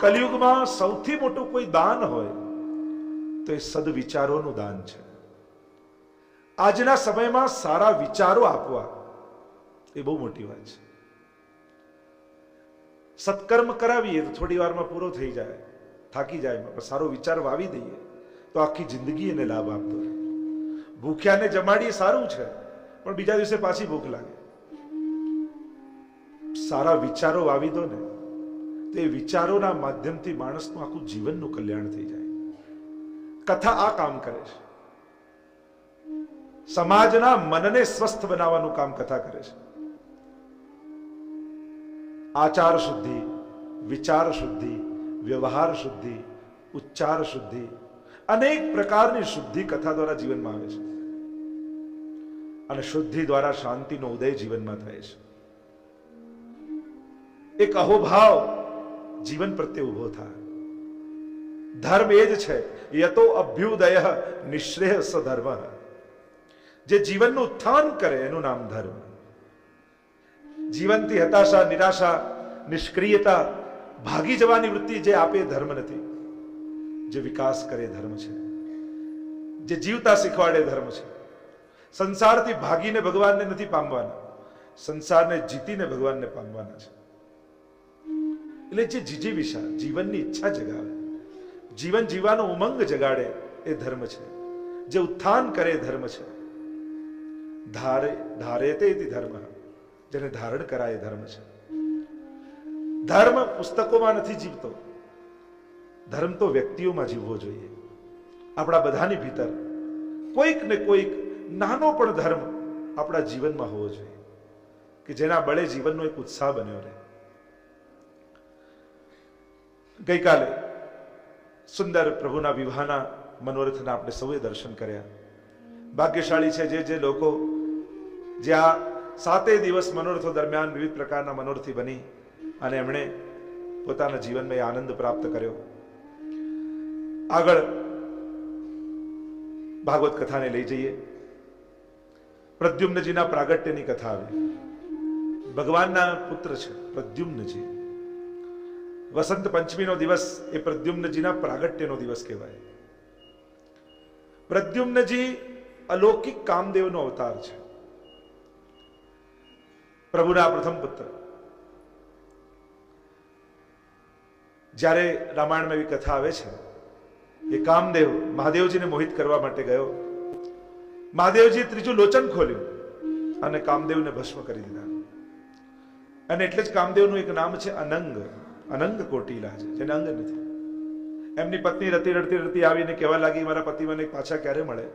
કલિયુગમાં સૌથી મોટું કોઈ દાન હોય તો એ સદવિચારોનું દાન છે. આજના સમયમાં સારા વિચારો આપવા એ બહુ મોટી વાત છે. સત્કર્મ કરાવીએ તો થોડી વારમાં પૂરો થઈ જાય, થાકી જાય, પણ સારો વિચાર વાવી દઈએ તો આખી જિંદગી એને લાભ આપતો રહે. ભૂખ્યાને જમાડીએ સારું છે, પણ બીજા દિવસે પાછી ભૂખ લાગે. સારા વિચારો વાવી દો ને તો એ વિચારોના માધ્યમથી માણસનું આખું જીવનનું કલ્યાણ થઈ જાય. કથા આ કામ કરે છે. સમાજના મનને સ્વસ્થ બનાવવાનું કામ કથા કરે છે. આચાર શુદ્ધિ, વિચાર શુદ્ધિ, વ્યવહાર શુદ્ધિ, ઉચ્ચાર શુદ્ધિ, અનેક પ્રકારની શુદ્ધિ કથા દ્વારા જીવનમાં આવે છે. અને શુદ્ધિ દ્વારા શાંતિનો ઉદય જીવનમાં થાય છે. એક અહોભાવ જીવન પ્રત્યે ઉભો થાય. ધર્મ એ જ છે, યતો અભ્યુદય નિશ્રેય સધર્મ. જે જીવનનું ઉત્થાન કરે એનું નામ ધર્મ. જીવનથી હતાશા, નિરાશા, નિષ્ક્રિયતા, ભાગી જવાની વૃત્તિ જે આપે ધર્મ નથી. જે વિકાસ કરે ધર્મ છે. જે જીવતા શીખવાડે ધર્મ છે. સંસારથી ભાગીને ભગવાનને નથી પામવાના, સંસારને જીતીને ભગવાનને પામવાના છે. એટલે જે જીજીવિષા, જીવનની ઈચ્છા જગાવે, જીવન જીવવાનો ઉમંગ જગાડે એ ધર્મ છે. જે ઉત્થાન કરે ધર્મ છે. ધારેતે ધર્મ, જેને ધારણ કરાય ધર્મ છે. ધર્મ પુસ્તકોમાં નથી જીવતો, ધર્મ તો વ્યક્તિઓમાં જીવવો જોઈએ. આપણા બધાની ભીતર કોઈક ને કોઈક નાનો પણ ધર્મ આપણા જીવનમાં હોવો જોઈએ કે જેના બળે જીવનનો એક ઉત્સાહ બન્યો રહે. ગઈકાલે સુંદર પ્રભુના વિવાહના મનોરથના આપણે સૌએ દર્શન કર્યા. ભાગ્યશાળી છે જે લોકો જે આ 7 દિવસ મનોરથો દરમિયાન વિવિધ પ્રકારના મનોરથી બની અને એમણે પોતાના જીવનમાં આનંદ પ્રાપ્ત કર્યો. આગળ ભાગવત કથાને લઈ જઈએ. પ્રદ્યુમ્નજીના પ્રાગટ્યની કથા આવી. ભગવાનના પુત્ર છે પ્રદ્યુમ્નજી. વસંત પંચમીનો દિવસ એ પ્રદ્યુમ્નજીના પ્રાગટ્યનો દિવસ કહેવાય. પ્રદ્યુમ્નજી અલૌકિક કામદેવનો અવતાર છે. પ્રભુના પ્રથમ પુત્ર. જ્યારે રામાયણમાં એવી કથા આવે છે કે કામદેવ મહાદેવજીને મોહિત કરવા માટે ગયો. મહાદેવજી ત્રીજું લોચન ખોલ્યું અને કામદેવને ભસ્મ કરી દીધા. અને એટલે જ કામદેવનું એક નામ છે અનંગ. અનંગ કોટીલા છે, જેને અંગ નથી. એમની પત્ની રડતી આવીને કહેવા લાગી, મારા પતિ મને પાછા ક્યારે મળે?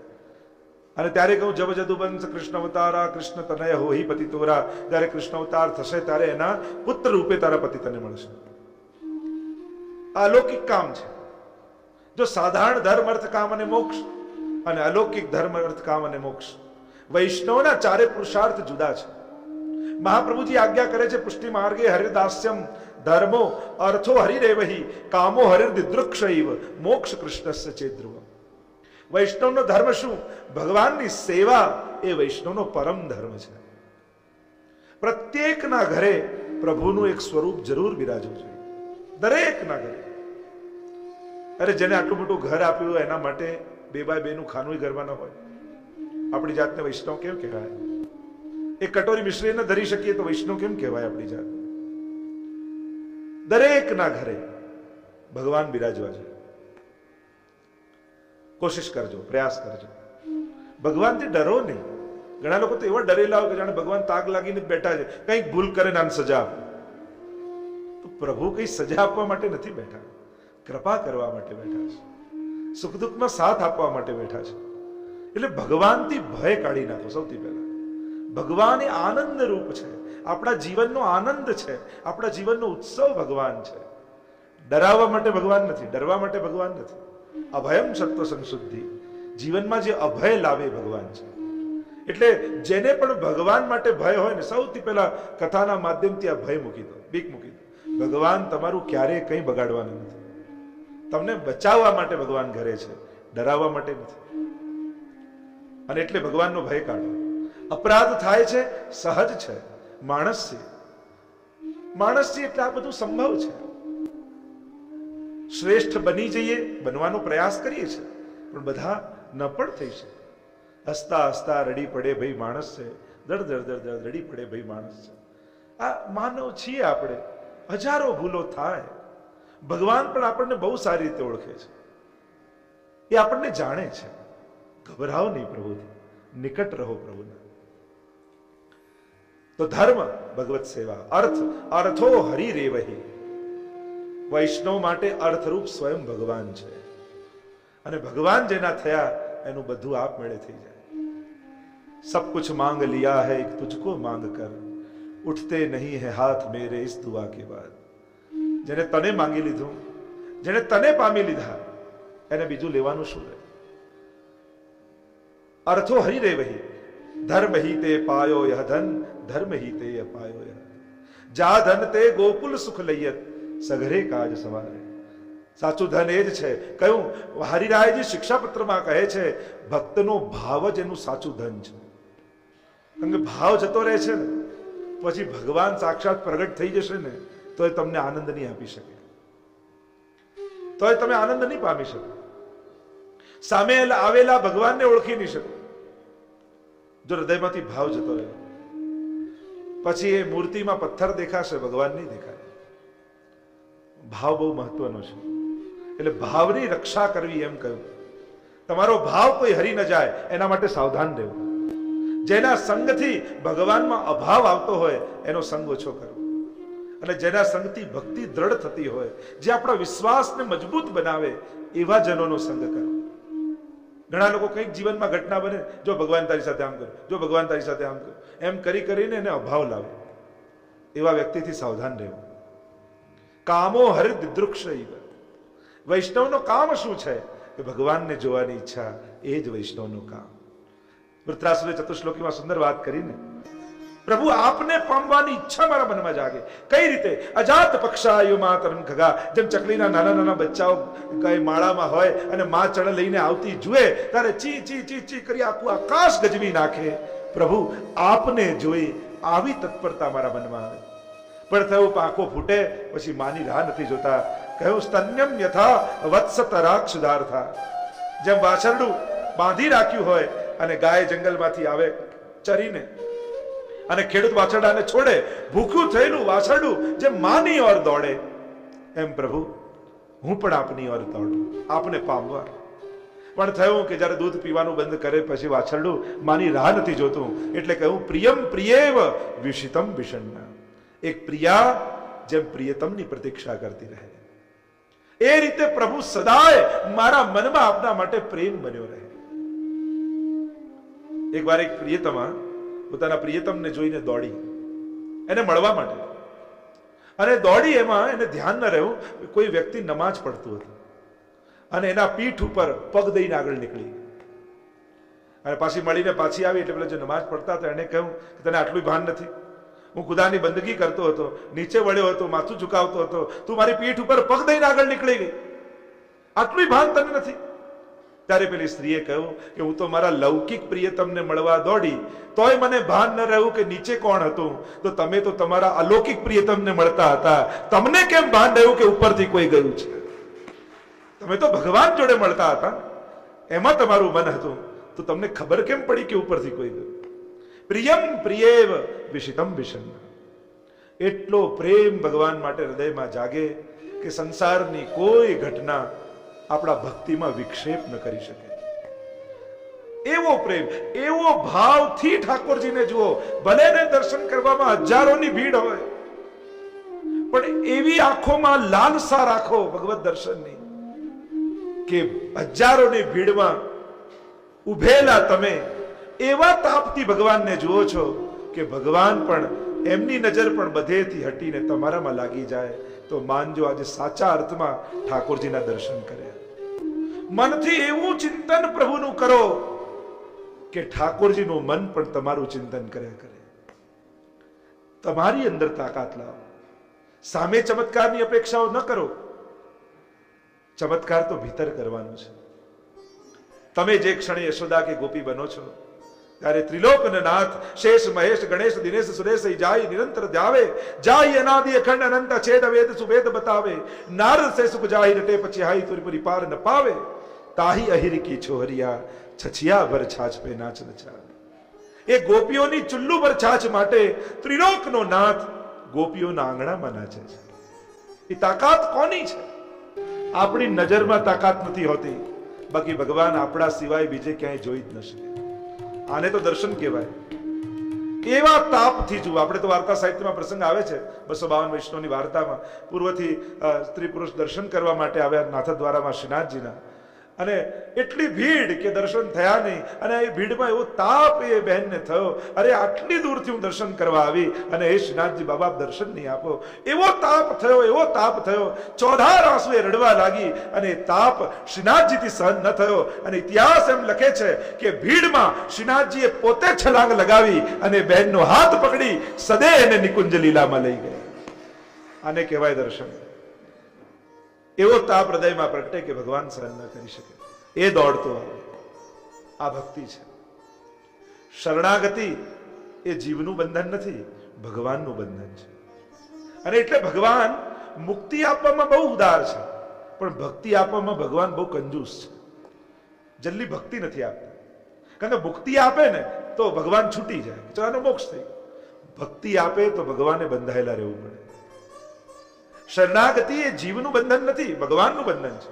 અને ત્યારે કહું, જબ જદુવંશ કૃષ્ણ અવતારા કૃષ્ણ તનય હોહી પતિ તોરા. જ્યારે કૃષ્ણ અવતાર થશે ત્યારે એના પુત્ર રૂપે તારા પતિ તને મળશે. આ અલૌકિક કામ છે. જો સાધારણ ધર્મ, અર્થ, કામ અને મોક્ષ અને અલૌકિક ધર્મ, અર્થ, કામ અને મોક્ષ, વૈષ્ણવના ચારે પુરુષાર્થ જુદા છે. મહાપ્રભુજી આજ્ઞા કરે છે, પુષ્ટિ માર્ગે હરિદાસ્યમ ધર્મો અર્થો હરિરેવહી કામો હરિર્દૃક્ષૈવ મોક્ષ કૃષ્ણસ્ય ચેદ્રુવ. વૈષ્ણવનો ધર્મ શું? ભગવાનની સેવા એ વૈષ્ણવનો પરમ ધર્મ છે. પ્રત્યેકના ઘરે પ્રભુનું એક સ્વરૂપ જરૂર બિરાજવું જોઈએ. દરેકના ઘરે. અરે જેને આટલું મોટું ઘર આપ્યું એના માટે 2x2 નું ખાનું ઘરમાં ન હોય. આપણી જાતને વૈષ્ણવ કેમ કહેવાય? એક કટોરી મિશ્રી ન ધરી શકીએ તો વૈષ્ણવ કેમ કહેવાય આપણી જાત? દરેકના ઘરે ભગવાન બિરાજવા છે. કોશિશ કરજો, પ્રયાસ કરજો. ભગવાનથી ડરો નહીં. ઘણા લોકો તો એવા ડરેલા હોય કે જાણે ભગવાન તાક લાગીને જ બેઠા છે, કંઈક ભૂલ કરે ને સજા આપે. તો પ્રભુ કઈ સજા આપવા માટે નથી બેઠા, કૃપા કરવા માટે બેઠા છે. સુખ દુઃખમાં સાથ આપવા માટે બેઠા છે. એટલે ભગવાનથી ભય કાઢી નાખો. સૌથી પહેલા ભગવાન એ આનંદ રૂપ છે. આપણા જીવનનો આનંદ છે. આપણા જીવનનો ઉત્સવ ભગવાન છે. ડરાવવા માટે ભગવાન નથી, ડરવા માટે ભગવાન નથી. અભયમ સત્વ સંશુદ્ધિ. જીવનમાં જે અભય લાવે ભગવાન છે. એટલે જેને પણ ભગવાન માટે ભય હોય ને, સૌથી પહેલા કથાના માધ્યમથી આ ભય મૂકી દો, બીક મૂકી દો. ભગવાન તમારું ક્યારેય કંઈ બગાડવાનું નથી. તમને બચાવવા માટે ભગવાન ઘરે છે, ડરાવવા માટે નથી. અને એટલે ભગવાનનો ભય કાઢો. અપરાધ થાય છે, સહજ છે. માણસ છે એટલે આ બધું સંભવ છે. શ્રેષ્ઠ બની જઈએ, બનવાનો પ્રયાસ કરીએ છીએ, પણ બધા ન પણ થઈ શકે. હસતા હસતા રડી પડે ભાઈ માણસ છે, દડ દડ દડ દડ રડી પડે ભાઈ માણસ છે. આ માનવ છીએ આપણે, હજારો ભૂલો થાય. ભગવાન પણ આપણને બહુ સારી રીતે ઓળખે છે, એ આપણને જાણે છે. ગભરાઓ નહીં પ્રભુથી, નિકટ રહો પ્રભુના. તો ધર્મ ભગવત સેવા, અર્થ અર્થો હરિ રેવહી. વૈષ્ણવ માટે અર્થરૂપ સ્વયં ભગવાન છે, અને ભગવાન જેના થયા એનું બધું આપમેળે થઈ જાય. सब कुछ मांग लिया है एक तुझको मांग कर, उठते नहीं है हाथ मेरे इस दुआ के बाद. જેને તને માંગી લીધું, જેને તને પામી લીધા, એને બીજું લેવાનું શું રહે? અર્થો હરિ રે વહી, ધર્મ હી તે પાયો યહ ધન, ધર્મ હી તે અપાયો યહ. જા ધન તે ગોકુલ સુખ લઈયત, સઘરે કાજ સવારે. સાચું ધન એ જ છે. કયું? હરિરાયજી શિક્ષાપત્રમાં કહે છે, ભક્તનો ભાવ જ એનું સાચું ધન છે. કારણ કે ભાવ જતો રહે છે ને, પછી ભગવાન સાક્ષાત પ્રગટ થઈ જશે ને, તો એ તમને આનંદ નહીં આપી શકે, તો એ તમે આનંદ નહીં પામી શકો, સામે આવેલા ભગવાનને ઓળખી નહીં શકો. જો હૃદયમાંથી ભાવ જતો રહ્યો, પછી એ મૂર્તિમાં પથ્થર દેખાશે, ભગવાન નહીં દેખાય. ભાવ બહુ મહત્વનો છે. એટલે ભાવની રક્ષા કરવી એમ કહ્યું. તમારો ભાવ કોઈ હરી ન જાય એના માટે સાવધાન રહેવું. જેના સંગથી ભગવાનમાં અભાવ આવતો હોય એનો સંગ ઓછો કરવો, અને જેના સંગથી ભક્તિ દ્રઢ થતી હોય, જે આપણા વિશ્વાસને મજબૂત બનાવે, એવા જનોનો સંગ કરવો. ઘણા લોકો કંઈક જીવનમાં ઘટના બને, જો ભગવાન તારી સાથે આમ કર્યું, જો ભગવાન તારી સાથે આમ કર્યું, એમ કરી કરીને એને અભાવ લાવે. એવા વ્યક્તિથી સાવધાન રહેવું. કામો હરિ દિદૃક્ષ. વૈષ્ણવનો કામ શું છે? કે ભગવાનને જોવાની ઈચ્છા, એ જ વૈષ્ણવનું કામ. વૃત્રાસુરે ચતુશ્લોકીમાં સુંદર વાત કરીને, પ્રભુ આપને પામવાની ઈચ્છા મારા મનમાં જાગે. કઈ રીતે? અજાત પક્ષાયુ માતરમ ખગા. જેમ ચકલીના નાના નાના બચ્ચાઓ કઈ માળામાં હોય અને માં ચણ લઈને આવતી જુએ ત્યારે ચી ચી ચી ચી કરી આખું આકાશ ગજવી નાખે. પ્રભુ આપને જોઈ આવી તત્પરતા મારા મનમાં આવે. પણ થયું પાંખો ફૂટે પછી માની રાહ નથી જોતા. કહ્યું સ્તન્યમ યથા વત્સતરાક્ષુદાર્થા. જેમ વાછરડું બાંધી રાખ્યું હોય અને ગાય જંગલમાંથી આવે ચરીને, અને ખેડૂત વાછરડાને છોડે, ભૂખ્યું થયેલું વાછરડું જેમ માની ઓર દોડે, એમ પ્રભુ હું પણ આપની ઓર દોડું, આપને પામવા. પણ થયું કે જ્યારે દૂધ પીવાનું બંધ કરે પછી વાછરડું માની રાહ નથી જોતું. એટલે કહ્યું પ્રિયમ પ્રિયેવ વિષિતમ વિષન્ન. એક પ્રિયા જેમ પ્રિયતમની પ્રતીક્ષા કરતી રહે, એ રીતે પ્રભુ સદાય મારા મનમાં આપના માટે પ્રેમ બન્યો રહે. એકવાર એક પ્રિયતમા પોતાના પ્રિયતમને જોઈને દોડી એને મળવા માટે, અને દોડી એમાં એને ધ્યાન ન રહ્યું, કોઈ વ્યક્તિ નમાજ પડતું હતું અને એના પીઠ ઉપર પગ દઈને આગળ નીકળી, અને પાછી મળીને પાછી આવી. એટલે પેલા જે નમાજ પડતા હતા એને કહ્યું કે તને આટલું ભાન નથી? હું ખુદાની બંદગી કરતો હતો, નીચે વળ્યો હતો, માથું ઝુકાવતો હતો, તું મારી પીઠ ઉપર પગ દઈને આગળ નીકળી ગઈ, આટલું ભાન તને નથી? ત્યારે પેલી સ્ત્રીએ કહ્યું કે હું તો મારા લૌકિક પ્રિયતમને મળવા દોડી, તોય મને ભાન ન રહ્યું કે નીચે કોણ હતું. તો તમે તો તમારા અલૌકિક પ્રિયતમને મળતા હતા, તમને કેમ ભાન રહ્યું કે ઉપરથી કોઈ ગયું છે? તમે તો ભગવાન જોડે મળતા હતા, એમાં તમારું મન હતું, તો તમને ખબર કેમ પડી કે ઉપરથી કોઈ ગયું? પ્રિયમ પ્રિયેવ વિષિતમ વિષન્ન. એટલો પ્રેમ ભગવાન માટે હૃદયમાં જાગે કે સંસારની કોઈ ઘટના આપણા ભક્તિમાં વિક્ષેપ ન કરી શકે. એવો પ્રેમ, એવો ભાવથી ઠાકોરજીને જુઓ. ભલે ને દર્શન કરવામાં હજારોની ભીડ હોય, પણ એવી આંખોમાં લાલસા રાખો ભગવત દર્શનની કે હજારોની ભીડમાં ઉભેલા તમે એવા તાપથી ભગવાનને જુઓ છો કે ભગવાન પણ એમની નજર પણ બધેથી હટીને તમારામાં લાગી જાય. તો માનજો આજે સાચા અર્થમાં ઠાકોરજીના દર્શન કર્યા. મનથી એવું ચિંતન પ્રભુનું કરો કે ઠાકોરજીનું મન પણ તમારું ચિંતન કર્યા કરે. તમારી અંદર તાકાત લાવો. સામે ચમત્કારની અપેક્ષાઓ ન કરો. ચમત્કાર તો ભીતર કરવાનો છે. તમે જે ક્ષણે યશોદા કે ગોપી બનો છો ત્યારે ત્રિલોકન નાથ શેષ મહેશ ગણેશ દિનેશ સુરેશ જાય નિરંતર ધ્યાવે જાય અનાદિ અખંડ અનંત છેદ વેદ સુવેદ બતાવે નારદ સે સુખ જાય રટે પછી હાઈ તુરી પુરી પાર ન પાવે તાહી અહિર કી છોહરિયા છછિયા ભર છાછ પે નાચ નચા. એ ગોપીઓની ચુલ્લુ પર છાછ માટે ત્રિલોકનો નાથ ગોપીઓના આંગણામાં નાચે છે. એ તાકાત કોની છે? આપણી નજરમાં તાકાત નથી હોતી, બાકી ભગવાન આપણા સિવાય બીજે ક્યાંય જોઈ જ ન શકે. આને તો દર્શન કહેવાય. એવા તાપથી જુઓ. આપણે તો વાર્તા સાહિત્યમાં પ્રસંગ આવે છે 252 વૈષ્ણવની વાર્તામાં, પૂર્વથી સ્ત્રી પુરુષ દર્શન કરવા માટે આવ્યા નાથદ્વારામાં શ્રીનાથજીના, અને એટલી ભીડ કે દર્શન થયા નહીં, અને એ ભીડમાં એવો તાપ એ બહેનને થયો, અરે આટલી દૂરથી હું દર્શન કરવા આવી અને એ શ્રીનાથજી બાબા દર્શન નહીં આપો. એવો તાપ થયો, એવો તાપ થયો, ચોધાર આંસુએ રડવા લાગી, અને એ તાપ શ્રીનાથજીથી સહન ન થયો. અને ઇતિહાસ એમ લખે છે કે ભીડમાં શ્રીનાથજીએ પોતે છલાંગ લગાવી અને બહેનનો હાથ પકડી સદે એને નિકુંજ લીલામાં લઈ ગયા. આને કહેવાય દર્શન. એવો તાપ હૃદયમાં પ્રગટે કે ભગવાન સહન ન કરી શકે, એ દોડતો આવે. આ ભક્તિ છે. શરણાગતિ એ જીવનું બંધન નથી, ભગવાનનું બંધન છે. અને એટલે ભગવાન મુક્તિ આપવામાં બહુ ઉદાર છે, પણ ભક્તિ આપવામાં ભગવાન બહુ કંજૂસ છે. જલ્દી ભક્તિ નથી આપતા, કારણ કે મુક્તિ આપે ને તો ભગવાન છૂટી જાય, ચાલો મોક્ષ થઈ. ભક્તિ આપે તો ભગવાને બંધાયેલા રહેવું પડે. શરણાગતિ એ જીવનું બંધન નથી, ભગવાનનું બંધન છે.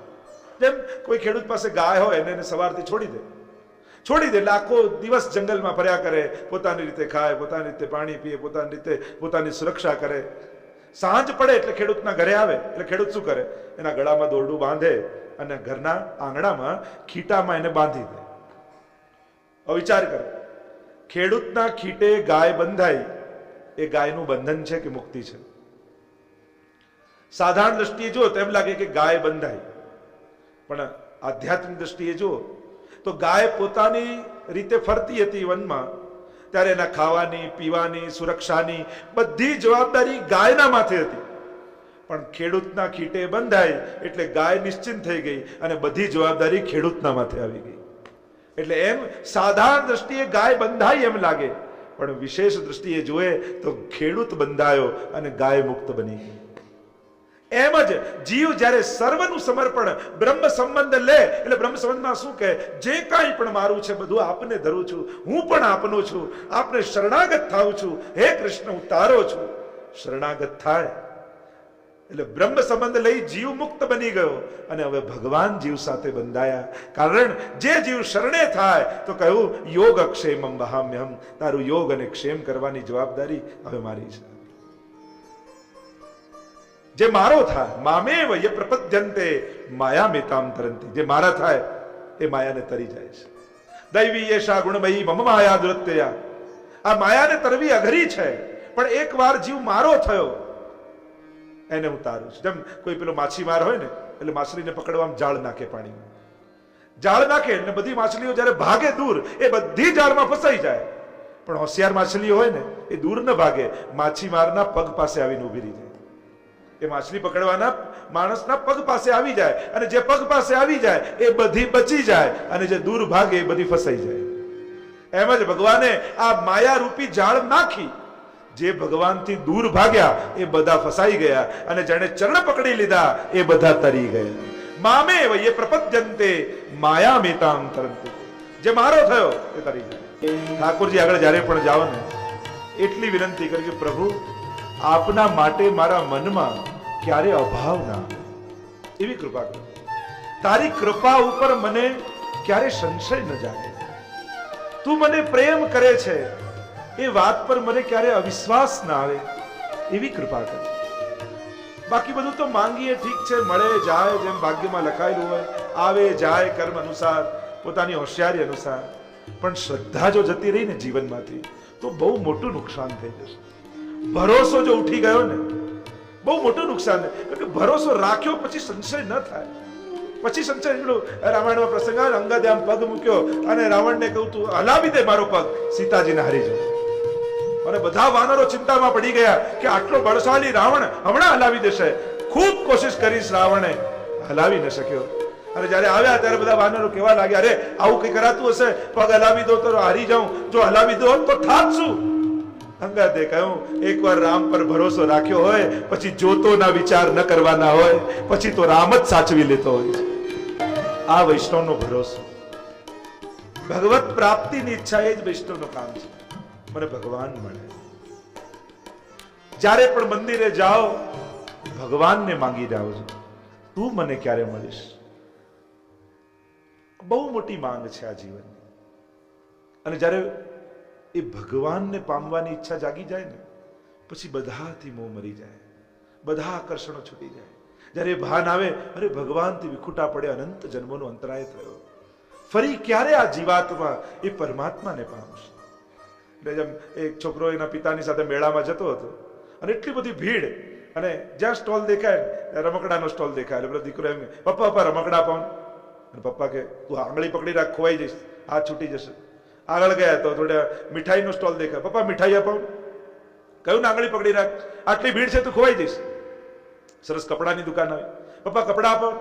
જેમ કોઈ ખેડૂત પાસે ગાય હોય એને સવારથી છોડી દે એટલે આખો દિવસ જંગલમાં ફર્યા કરે, પોતાની રીતે ખાય, પોતાની રીતે પાણી પીએ, પોતાની રીતે પોતાની સુરક્ષા કરે. સાંજ પડે એટલે ખેડૂતના ઘરે આવે, એટલે ખેડૂત શું કરે? એના ગળામાં દોરડું બાંધે અને ઘરના આંગણામાં ખીટામાં એને બાંધી દે. હવે વિચાર કરો, ખેડૂતના ખીટે ગાય બંધાય, એ ગાયનું બંધન છે કે મુક્તિ છે? સાધારણ દ્રષ્ટિએ જુઓ તો એમ લાગે કે ગાય બંધાય, પણ આધ્યાત્મિક દ્રષ્ટિએ જુઓ તો ગાય પોતાની રીતે ફરતી હતી વનમાં, ત્યારે એના ખાવાની, પીવાની, સુરક્ષાની બધી જવાબદારી ગાયના માથે હતી. પણ ખેડૂતના ખીટે બંધાય એટલે ગાય નિશ્ચિંત થઈ ગઈ અને બધી જવાબદારી ખેડૂતના માથે આવી ગઈ. એટલે એમ સાધારણ દ્રષ્ટિએ ગાય બંધાય એમ લાગે, પણ વિશેષ દ્રષ્ટિએ જોઈએ તો ખેડૂત બંધાયો અને ગાય મુક્ત બની ગઈ. એમ જ જીવ જ્યારે સર્વનું સમર્પણ બ્રહ્મ સંબંધ લે, એટલે બ્રહ્મ સંબંધમાં શું કહે? જે કાંઈ પણ મારું છે બધું આપને ધરું છું, હું પણ આપનો છું, આપને શરણાગત થાઉં છું, હે કૃષ્ણ હું તારો છું. શરણાગત થાય એટલે બ્રહ્મ સંબંધ લઈ જીવ મુક્ત બની ગયો, અને હવે ભગવાન જીવ સાથે બંધાયા. કારણ જે જીવ શરણે થાય તો કહ્યું યોગ ક્ષેમમ વહામ્યહમ, તારું યોગ અને ક્ષેમ કરવાની જવાબદારી હવે મારી છે. જે મારો થાય, મામેવ ય પ્રપદ્યન્તે માયામેતામ તરંતિ, જે મારા થાય એ માયાને તરી જાય છે. દૈવી યેષા ગુણમયી મમ માયા દુરત્યયા. આ માયાને તરવી અઘરી છે, પણ એકવાર જીવ મારો થયો એને હું તારું છું. જેમ કોઈ પેલો માછીમાર હોય ને, એટલે માછલીને પકડવામાં જાળ નાખે, પાણીમાં જાળ નાખે એટલે બધી માછલીઓ જ્યારે ભાગે દૂર, એ બધી જાળમાં ફસાઈ જાય. પણ હોશિયાર માછલીઓ હોય ને એ દૂર ન ભાગે, માછીમારના પગ પાસે આવીને ઉભી રહી જાય. એ માછલી પકડવાના માણસના પગ પાસે આવી જાય, અને જે પગ પાસે આવી જાય એ બધી બચી જાય, અને જે દૂર ભાગે એ બધી ફસાઈ જાય. એમ જ ભગવાને આ માયા રૂપી જાળ નાખી, જે ભગવાનથી દૂર ભાગ્યા એ બધા ફસાઈ ગયા, અને જેણે ચરણ પકડી લીધા એ બધા તરી ગયા. મામેવ યે પ્રપદ્યન્તે માયામેતામ તરંતિ, જે મારો થયો એ તરી જાય. ઠાકોરજી આગળ જ્યારે પણ જાઓ ને એટલી વિનંતી કરી કે પ્રભુ આપના માટે મારા મનમાં ક્યારે અભાવ ના આવે, એવી કૃપા કરો. તારી કૃપા ઉપર મને ક્યારે સંશય ન જાગે. તું મને પ્રેમ કરે છે એ વાત પર મને ક્યારે અવિશ્વાસ ના આવે, એવી કૃપા કર. બાકી બધું તો માંગીએ ઠીક છે, મળે જાય, જેમ ભાગ્યમાં લખાયેલું હોય, આવે જાય કર્મ અનુસાર, પોતાની હોશિયારી અનુસાર. પણ શ્રદ્ધા જો જતી રહી ને જીવનમાંથી તો બહુ મોટું નુકસાન થઈ જશે. ભરોસો જો ઉઠી ગયો ને બહુ મોટું નુકસાન. ભરોસો રાખ્યો પછી સંશય ન થાય. પછી સંશય, રામાયણમાં પ્રસંગ આવે, અંગદે આમ પગ મૂક્યો અને રાવણને કહું તું હલાવી દે મારો પગ, સીતાજીને હારી જાવ. અને બધા વાનરો ચિંતામાં પડી ગયા કે આટલો બળશાળી રાવણ હમણાં હલાવી દેશે. ખૂબ કોશિશ કરી રાવણે, હલાવી ન શક્યો. અને જ્યારે આવ્યા ત્યારે બધા વાનરો કેવા લાગ્યા, અરે આવું કઈ કરાતું હશે, પગ હલાવી દો તો હારી જાઉં, જો હલાવી દો તો થાક શું. અંગદે કહ્યું, એકવાર રામ પર ભરોસો રાખ્યો હોય પછી જોતોના વિચાર ન કરવાના હોય, પછી તો રામ જ સાચવી લેતો હોય છે. આ વૈષ્ણવનો ભરોસો, ભગવત પ્રાપ્તિની ઈચ્છા એ જ વૈષ્ણવનું કામ છે. મને ભગવાન મળે. જ્યારે પણ મંદિરે જાઓ ભગવાનને માંગી જાઓ છો, તું મને ક્યારે મળીશ. બહુ મોટી માંગ છે આ જીવનની. અને જ્યારે એ ભગવાનને પામવાની ઈચ્છા જાગી જાય ને પછી બધાથી મોહ મરી જાય, બધા આકર્ષણો છૂટી જાય. જ્યારે એ ભાન આવે, અરે ભગવાનથી વિખૂટા પડે, અનંત જન્મોનો અંતરાય થયો, ફરી ક્યારે આ જીવાત્મા એ પરમાત્માને પામશે. એટલે જેમ એક છોકરો એના પિતાની સાથે મેળામાં જતો હતો અને એટલી બધી ભીડ, અને જ્યાં સ્ટોલ દેખાય રમકડાનો સ્ટોલ દેખાય એટલે પેલો દીકરો એમ, પપ્પા પપ્પા રમકડા પાઉં. અને પપ્પા કે તું આંગળી પકડી રાખ, ખોવાઈ જઈશ, હાથ છૂટી જશે. આગળ ગયા તો થોડા મીઠાઈનો સ્ટોલ દેખાય, પપ્પા મીઠાઈ અપાવું. કયું આંગળી પકડી રાખ, આટલી ભીડ છે તું ખોવાઈ જઈશ. સરસ કપડાની દુકાન આવી, પપ્પા કપડા અપાવ.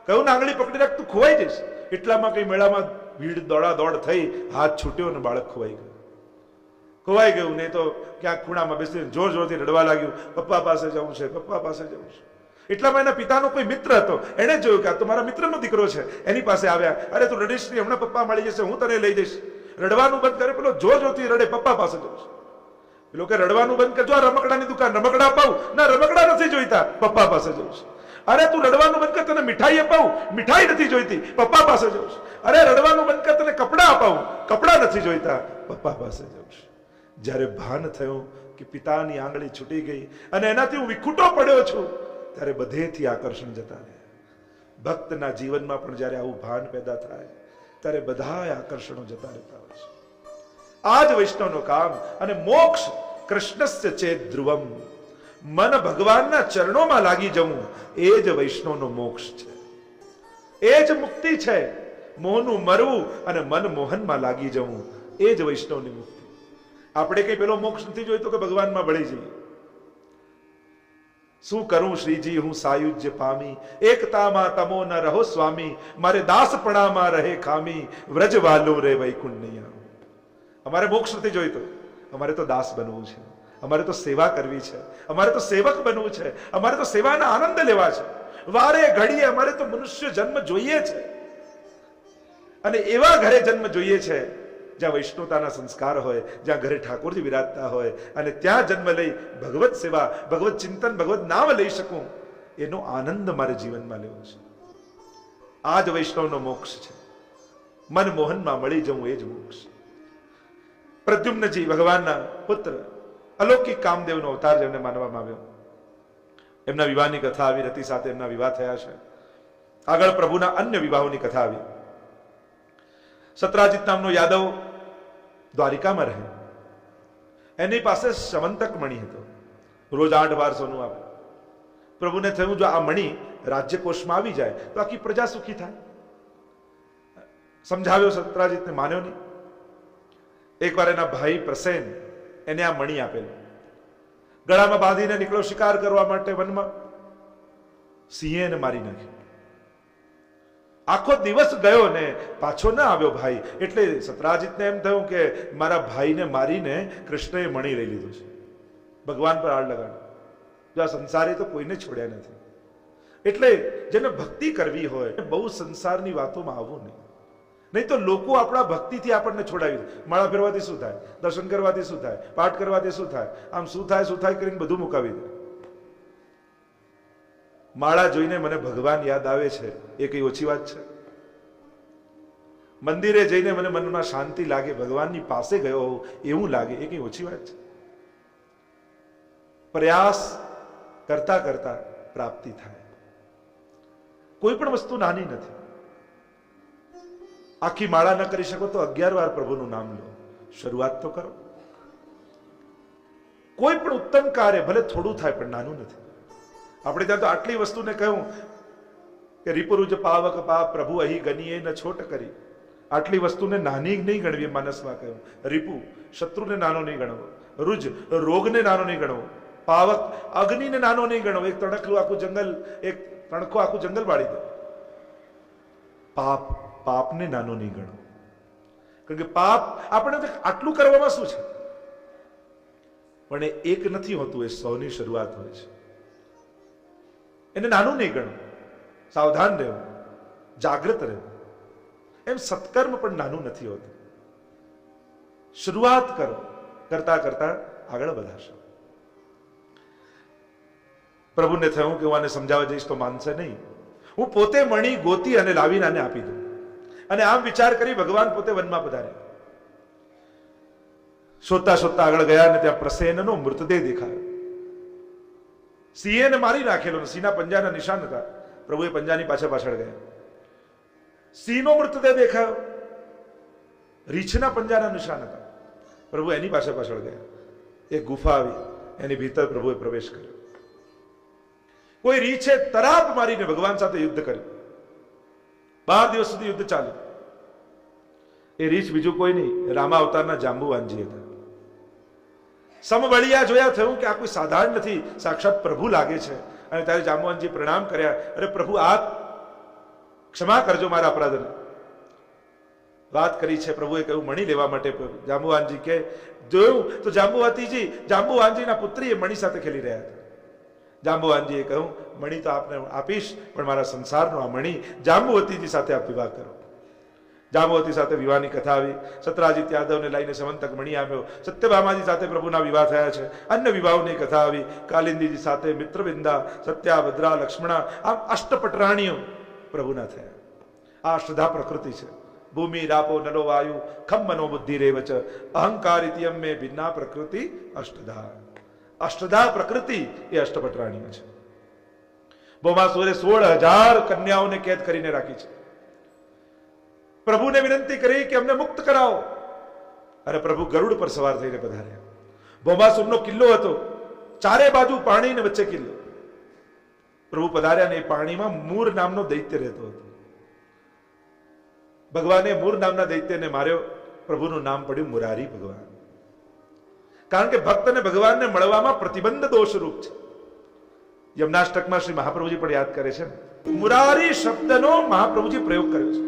કયું આંગળી પકડી રાખ, તું ખોવાઈ જઈશ. એટલામાં કઈ મેળામાં ભીડ દોડા દોડ થઈ, હાથ છૂટ્યો અને બાળક ખોવાઈ ગયું. નહીં તો ક્યાંક ખૂણામાં બેસીને જોર જોરથી રડવા લાગ્યું, પપ્પા પાસે જવું છે, પપ્પા પાસે જવું છે. એટલામાં એના પિતાનો કોઈ મિત્ર હતો, એને જોયું કે આ તો મારા મિત્રનો દીકરો છે, એની પાસે આવ્યા. અરે તું રડીશ નહીં, હમણાં પપ્પા મળી જશે, હું તને લઈ જઈશ. રડવાનું બંધ કરે, પેલો જોર જોરથી રડે, પપ્પા પાસે જવું છે. પેલો કે રડવાનું બંધ કરજો, આ રમકડાની દુકાન, રમકડા અપાવું. ના, રમકડા નથી જોઈતા, પપ્પા પાસે જવું છે. અરે તું રડવાનું બંધ કર, તને મીઠાઈ અપાવું. મીઠાઈ નથી જોઈતી, પપ્પા પાસે જવું છે. અરે રડવાનું બંધ કર, તને કપડા અપાવું. કપડા નથી જોઈતા, પપ્પા પાસે જવું છે. જ્યારે ભાન થયું કે પિતાની આંગળી છૂટી ગઈ અને એનાથી હું વિખૂટો પડ્યો છું, ત્યારે બધેથી આકર્ષણ જતા રહે. ભક્તના જીવનમાં પણ જ્યારે આવું ભાન પેદા થાય ત્યારે બધા આકર્ષણો જતા રહેતા હોય છે. આ જ વૈષ્ણવનું કામ. અને મોક્ષ કૃષ્ણસ્ય ચેત ધ્રુવમ, મન ભગવાનના ચરણોમાં લાગી જવું, એ જ વૈષ્ણવનો મોક્ષ છે, એ જ મુક્તિ છે. મોહનું મરવું અને મન મોહનમાં લાગી જવું, એ જ વૈષ્ણવની મુક્તિ. આપણે કઈ પેલો મોક્ષ નથી જોઈતો કે ભગવાનમાં ભળી જઈએ. શું કરું શ્રીજી હું સાયુજ્ય પામી, એકતામાં તમો ન રહો સ્વામી, મારે દાસપણામાં રહે ખામી, વ્રજવાલો રે વૈકુંઠ નહીં આવું. અમારે મોક્ષ નથી જોઈતો, અમારે તો દાસ બનવું છે, અમારે તો સેવા કરવી છે, અમારે તો સેવક બનવું છે, અમારે તો સેવાના આનંદ લેવા છે. વારે ઘડીએ અમારે તો મનુષ્ય જન્મ જોઈએ છે, અને એવા ઘરે જન્મ જોઈએ છે જ્યાં વૈષ્ણવતાના સંસ્કાર હોય, જ્યાં ઘરે ઠાકોરજી વિરાજતા હોય, અને ત્યાં જન્મ લઈ ભગવત સેવા, ભગવત ચિંતન, ભગવત નામ લઈ શકું, એનો આનંદ મારે જીવનમાં લેવો છે. આ જ વૈષ્ણવનો મોક્ષ છે. મન મોહનમાં મળી જવું, એ જ મોક્ષ. પ્રદ્યુમ્નજી ભગવાનના પુત્ર, અલૌકિક કામદેવનો અવતાર જેમને માનવામાં આવ્યો, એમના વિવાહની કથા આવી. રતિ સાથે એમના વિવાહ થયા છે. આગળ પ્રભુના અન્ય વિવાહોની કથા આવી. સત્રાજીત નામનો યાદવ દ્વારિકામાં રહે, એની પાસે સમંતક મણી હતો, રોજ 8-12 સોનું આવે. પ્રભુને થયું જો આ મણી રાજ્યકોષમાં આવી જાય તો આખી પ્રજા સુખી થાય. સમજાવ્યો સત્રાજીતને, માન્યો નહીં. એકવાર એના ભાઈ પ્રસેન એને આ મણી આપેલું, ગળામાં બાંધીને નીકળ્યો શિકાર કરવા માટે વનમાં. સિંહે એને મારી નાખ્યો. આખો દિવસ ગયો ને પાછો ના આવ્યો ભાઈ. એટલે સત્રાજીતને એમ થયું કે મારા ભાઈને મારીને કૃષ્ણએ મણી લઈ લીધું છે, ભગવાન પર આડ લગાડ્યો. જો આ સંસારે તો કોઈને છોડ્યા નથી. એટલે જેને ભક્તિ કરવી હોય બહુ સંસારની વાતોમાં આવવું નહીં. નહીં તો લોકો આપણા ભક્તિથી આપણને છોડાવી દે. માળા ફેરવાથી શું થાય, દર્શન કરવાથી શું થાય, પાઠ કરવાથી શું થાય, આમ શું થાય કરીને બધું મુકાવી દે. માળા જોઈને મને ભગવાન યાદ આવે છે, એ કઈ ઓછી વાત છે? મંદિરે જઈને મને મનમાં શાંતિ લાગે, ભગવાનની પાસે ગયો હોઉં એવું લાગે, એ કઈ ઓછી વાત છે? પ્રયાસ કરતા કરતા પ્રાપ્તિ થાય. કોઈ પણ વસ્તુ નાની નથી. આખી માળા ન કરી શકો તો 11 વાર પ્રભુનું નામ લો, શરૂઆત તો કરો. કોઈ પણ ઉત્તમ કાર્ય ભલે થોડું થાય પણ નાનું નથી. આપણે ત્યાં તો આટલી વસ્તુને કહ્યું કે રીપુરુજ પાવક પાપ પ્રભુ અહીં ગણીએ ન છોટ કરી. આટલી વસ્તુને નાની નહીં ગણવી. માનસમાં કહ્યું રીપુ શત્રુને નાનો નહીં ગણવો, રુજ રોગને નાનો નહીં ગણવો, પાવક અગ્નિને નાનો નહીં ગણવો. એક તણખલું આખું જંગલ, એક તણખો આખું જંગલ બાળી દે. પાપને નાનું નહીં ગણો. કારણ કે પાપ આપણે આટલું કરવામાં શું છે, પણ એ એક નથી હોતું, એ 100ની શરૂઆત હોય છે. એને નાનું નહીં ગણો, સાવધાન રહેવું, જાગૃત રહેવું. એમ સત્કર્મ પણ નાનું નથી હોતું. શરૂઆત કરો, કરતા કરતા આગળ વધારશો. પ્રભુને થયું કે હું આને સમજાવવા જઈશ તો માનશે નહીં, હું પોતે મણી ગોતી અને લાવીને આને આપી દઉં. અને આમ વિચાર કરી ભગવાન પોતે વનમાં પધાર્યા. શોધતા શોધતા આગળ ગયા અને ત્યાં પ્રસેનનો મૃતદેહ દેખાયો. સિંહને મારી નાખેલો, સિંહના પંજાના નિશાન હતા. પ્રભુએ પંજાની પાછળ ગયા. સિંહનો મૃતદેહ દેખાયો, રીંછના પંજાના નિશાન હતા. પ્રભુ એની પાછળ ગયા. એક ગુફા આવી, એની ભીતર પ્રભુએ પ્રવેશ કર્યો. કોઈ રીંછે તરાપ મારીને ભગવાન સાથે યુદ્ધ કર્યું. 12 દિવસ સુધી યુદ્ધ ચાલ્યું. એ રીંછ બીજું કોઈ નહીં, રામા અવતારના જાંબુવાનજી હતા. સમવળિયા જોયા, થયું કે આ કોઈ સાધારણ નથી, સાક્ષાત પ્રભુ લાગે છે. અને ત્યારે જાંબુવાનજી પ્રણામ કર્યા. અરે પ્રભુ, આ ક્ષમા કરજો મારા અપરાધને. વાત કરી છે. પ્રભુએ કહ્યું મણી લેવા માટે. જાંબુવાનજી કે જોયું તો જાંબુવાનજીના પુત્રી એ મણી સાથે ખેલી રહ્યા હતા. જાંબુવાનજીએ કહ્યું મણી તો આપને આપીશ, પણ મારા સંસારનો આ મણી જાંબુવતીજી સાથે આપ વિવાહ કરો. જાંબુવતી સાથે વિવાહની કથા આવી. સત્રાજીત યાદવને લઈને સમંતક મણી આવ્યો. સત્યભામાજી સાથે પ્રભુના વિવાહ થયા છે. અન્ય વિવાહોની કથા આવી. કાલિંદીજી સાથે મિત્રવિંદા, સત્યાભદ્રા, લક્ષ્મણા, આમ અષ્ટપટરાણીઓ પ્રભુના થયા. આ અષ્ટધા પ્રકૃતિ છે. ભૂમિ રાપો નલો વાયુ ખમ મનો બુદ્ધિ રેવ ચ અહંકાર ઇતિયમ મે ભિન્ના પ્રકૃતિ અષ્ટધા. અષ્ટધા પ્રકૃતિ એ અષ્ટપટરાણીઓ છે. ભૌમાસુરે 16,000 કન્યાઓને કેદ કરીને રાખી છે. પ્રભુને વિનંતી કરી કે અમને મુક્ત કરાવો. અને પ્રભુ ગરુડ પર સવાર થઈને પધાર્યા. ભૌમાસુરનો કિલ્લો હતો, ચારે બાજુ પાણી ને વચ્ચે કિલ્લો. પ્રભુ પધાર્યા ને એ પાણીમાં મૂર નામનો દૈત્ય રહેતો હતો. ભગવાને મૂર નામના દૈત્યને માર્યો. પ્રભુનું નામ પડ્યું મુરારી ભગવાન. કારણ કે ભક્તને ભગવાનને મળવામાં પ્રતિબંધ દોષરૂપ છે. યમનાષ્ટકમાં શ્રી મહાપ્રભુજી પણ યાદ કરે છે. મુરારી શબ્દનો મહાપ્રભુજી પ્રયોગ કર્યો છે.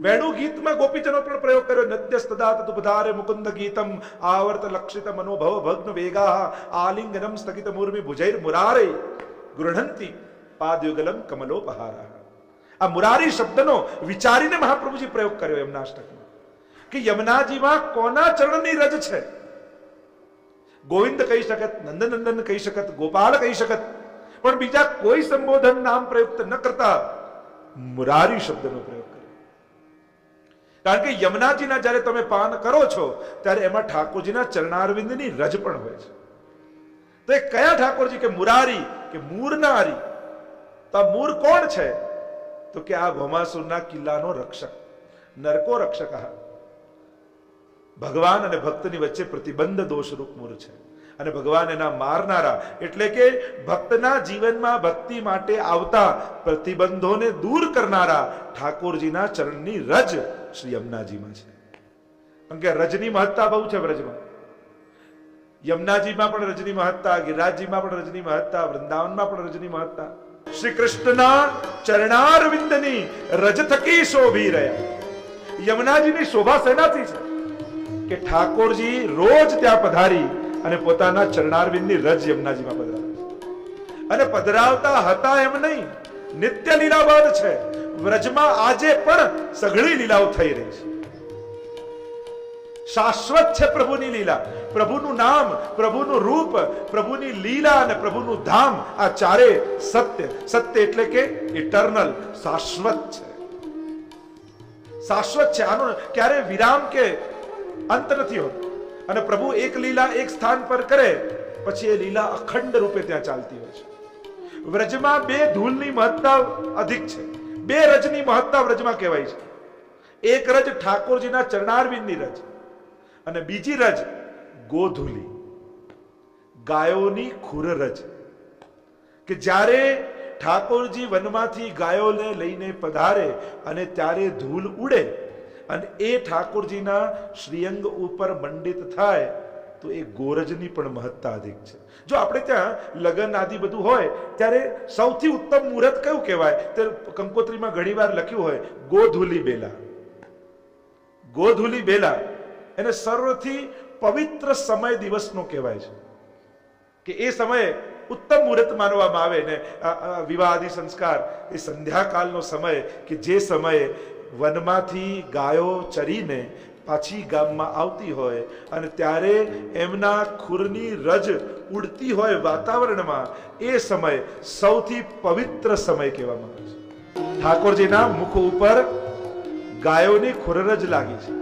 વેણુ ગીતમાં ગોપીજનો પણ પ્રયોગ કર્યો. નદ્યસ્તદા તદુપધારે મુકુંદ ગીતમ આવર્ત લક્ષિત મનોભવ ભગ્ન વેગા આલિંગનમ સ્થગિત મૂર્મિ ભુજૈર મુરારે ગૃહંતી પાદયુગલમ કમલોપહારા. આ મુરારી શબ્દનો વિચારીને મહાપ્રભુજી પ્રયોગ કર્યો યમનાષ્ટકમાં. કે યમુનાજીમાં કોના ચરણની રજ છે. ગોવિંદ કહી શકત, નંદનંદન કહી શકત, ગોપાલ કહી શકત, પણ બીજા કોઈ સંબોધન નામ પ્રયુક્ત ન કરતા મુરારી શબ્દનો પ્રયોગ કર્યો. કારણ કે યમુનાજીના જ્યારે તમે પાન કરો છો ત્યારે એમાં ઠાકોરજીના ચરણારવિંદની રજ પણ હોય છે. તો એ કયા ઠાકોરજી? કે મુરારી, કે મૂરનારી. તો આ મૂર કોણ છે? તો કે આ ભૌમાસુરના કિલ્લાનો રક્ષક, નરકો રક્ષક. ભગવાન અને ભક્તની વચ્ચે પ્રતિબંધ દોષરૂપ મૂર છે. અને ભગવાન એના મારનારા, એટલે કે ભક્તના જીવનમાં ભક્તિ માટે આવતા પ્રતિબંધોને દૂર કરનારા ઠાકોરજીના ચરણની રજ શ્રી યમુનાજીમાં છે. કારણ કે રજની મહત્તા બહુ છે વ્રજમાં. યમુનાજીમાં પણ રજની મહત્તા, ગિરિરાજજીમાં પણ રજની મહત્તા, વૃંદાવનમાં પણ રજની મહત્તા. શ્રી કૃષ્ણના ચરણારવિંદની રજ થકી શોભી રહ્યા. યમુનાજીની શોભા શેનાથી છે? કે ઠાકોરજી રોજ ત્યાં પધારી અને પોતાના ચરણારવિંદની રજ યમુનાજીમાં પધરાવે. અને પધરાવતા હતા એમ નહીં, નિત્ય લીલાબદ્ધ છે. વ્રજમાં આજે પણ સઘળી લીલાઓ થઈ રહી છે. શાશ્વત છે પ્રભુની લીલા, પ્રભુનું નામ, પ્રભુનું રૂપ, પ્રભુની લીલા અને પ્રભુનું ધામ. આ ચારે સત્ય. સત્ય એટલે કે ઇટર્નલ, શાશ્વત છે. શાશ્વત છે. આનો ક્યારે વિરામ કે અંત નથી હોતો. અને પ્રભુ એક લીલા એક સ્થાન પર કરે પછી એ લીલા અખંડ રૂપે ત્યાં ચાલતી હોય છે. વ્રજમાં 2 ધૂલની મહત્તા અધિક છે. 2 રજની મહત્તા વ્રજમાં કહેવાય છે. એક રજ ઠાકોરજીના ચરણારવિંદની રજ, અને બીજી રજ ગોધૂલી, ગાયોની ખુર રજ. કે જ્યારે ઠાકોરજી વનમાંથી ગાયોને લઈને પધારે અને ત્યારે ધૂલ ઉડે અને એ ઠાકોરજીના શ્રીઅંગ ઉપર મંડિત થાય તો એ ગોરજની પણ મહત્તા અધિક છે. જો આપણે ત્યાં લગ્ન આદિ બધું હોય ત્યારે સૌથી ઉત્તમ મુહૂર્ત કયું કહેવાય? તે કંકોત્રીમાં ઘણીવાર લખ્યું હોય ગોધુલી બેલા. ગોધુલી બેલા એને સર્વથી પવિત્ર સમય દિવસનો કહેવાય છે કે એ સમયે ઉત્તમ મુહૂર્ત માનવામાં આવે ને વિવાહ આદિ સંસ્કાર એ સંધ્યાકાળનો સમય કે જે સમયે વનમાંથી ગાયો ચરીને પાછી ગામમાં આવતી હોય અને ત્યારે એમના ખુરની રજ ઉડતી હોય વાતાવરણમાં, એ સમય સૌથી પવિત્ર સમય કહેવામાં આવે છે. ઠાકોરજીના મુખ ઉપર ગાયોની ખુરરજ લાગી છે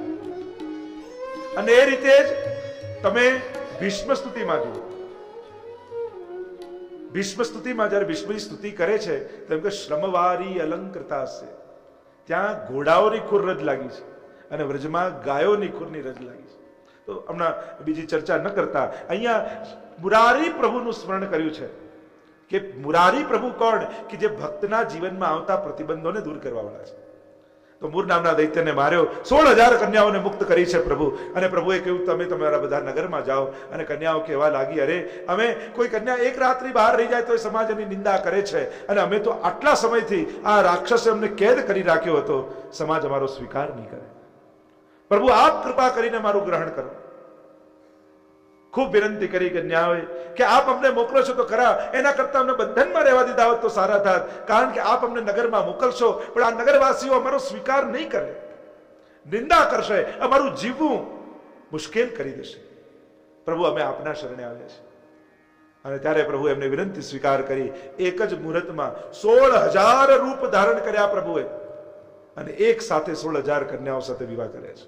અને એ રીતે જ તમે ભીષ્મ સ્તુતિમાં જુઓ. ભીષ્મ સ્તુતિમાં જયારે ભીષ્મની સ્તુતિ કરે છે તેમ કે શ્રમવારી અલંકૃતા છે, ત્યાં ઘોડાઓની ખુરરજ લાગી છે અને વ્રજમાં ગાયોની ખુરની રજ લાગી છે. તો હમણાં બીજી ચર્ચા ન કરતા અહીંયા મુરારી પ્રભુનું સ્મરણ કર્યું છે કે મુરારી પ્રભુ કોણ? કે જે ભક્તના જીવનમાં આવતા પ્રતિબંધોને દૂર કરવા વાળા છે. તો મૂર નામના દૈત્યને માર્યો, 16,000 કન્યાઓને મુક્ત કરી છે પ્રભુ. અને પ્રભુએ કહ્યું તમે તમારા બધા નગરમાં જાઓ. અને કન્યાઓ કહેવા લાગી, અરે અમે કોઈ કન્યા એક રાત્રિ બહાર રહી જાય તો એ સમાજ એની નિંદા કરે છે અને અમે તો આટલા સમયથી આ રાક્ષસે અમને કેદ કરી રાખ્યો હતો, સમાજ અમારો સ્વીકાર નહીં કરે. પ્રભુ આપ કૃપા કરીને મારું ગ્રહણ કરો. ખૂબ વિનંતી કરી કન્યાઓએ કે આપ અમને મોકલો છો તો ખરા, એના કરતા અમને બંધનમાં રહેવા દીધા હોત તો સારા થાત, કારણ કે આપ અમને નગરમાં મોકલશો પણ આ નગરવાસીઓ અમારો સ્વીકાર નહીં કરે, નિંદા કરશે, અમારું જીવવું મુશ્કેલ કરી દેશે. પ્રભુ અમે આપના શરણે આવ્યા છે. અને ત્યારે પ્રભુ એમને વિનંતી સ્વીકાર કરી. એક જ મુહૂર્તમાં 16,000 રૂપ ધારણ કર્યા પ્રભુએ અને એક સાથે 16,000 કન્યાઓ સાથે વિવાહ કર્યા છે.